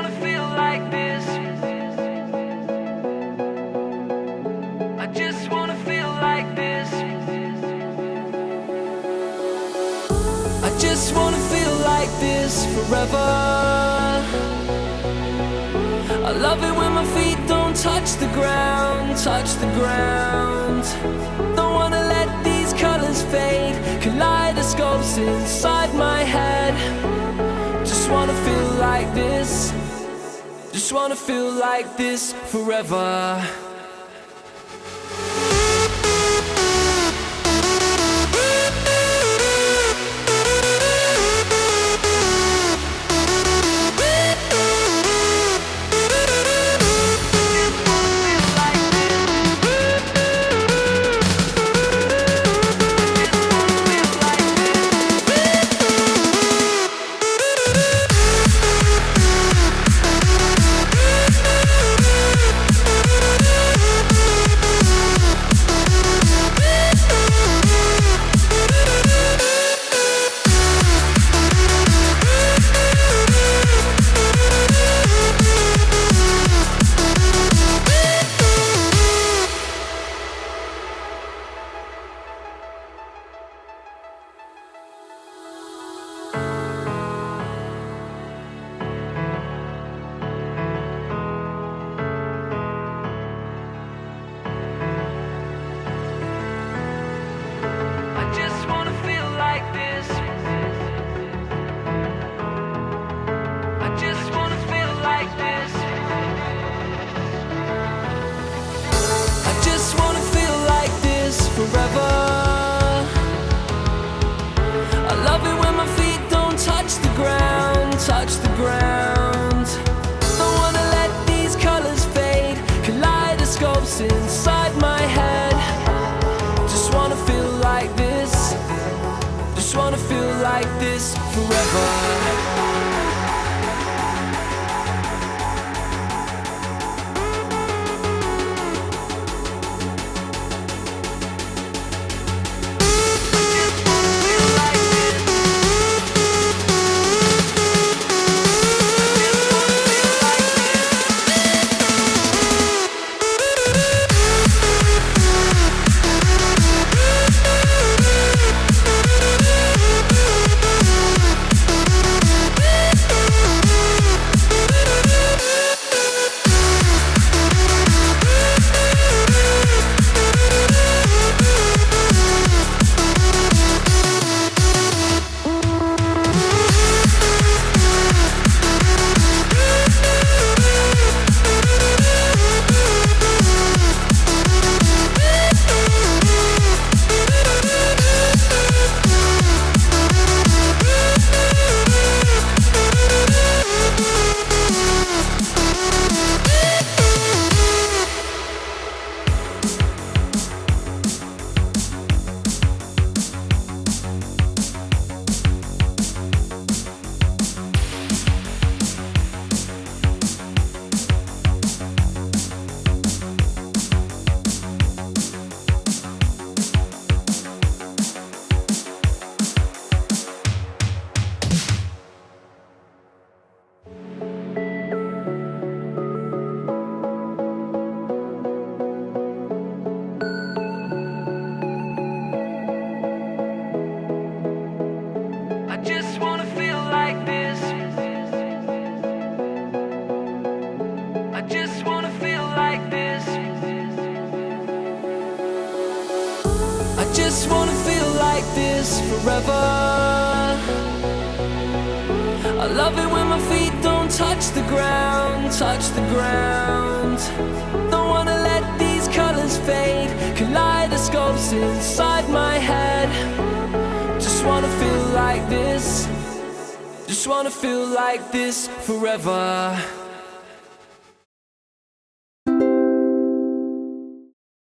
wanna feel like this. I just wanna feel like this. I just wanna feel like this forever. I love it when my feet don't touch the ground, touch the ground. Don't wanna let these colors fade, kaleidoscopes inside my head. Just wanna feel like this. Just wanna feel like this forever. Touch the ground. Don't wanna let these colors fade, kaleidoscopes inside my head. Just wanna feel like this. Just wanna feel like this forever. Just wanna feel like this forever. I love it when my feet don't touch the ground, touch the ground. Don't wanna let these colors fade, kaleidoscopes inside my head. Just wanna feel like this. Just wanna feel like this forever.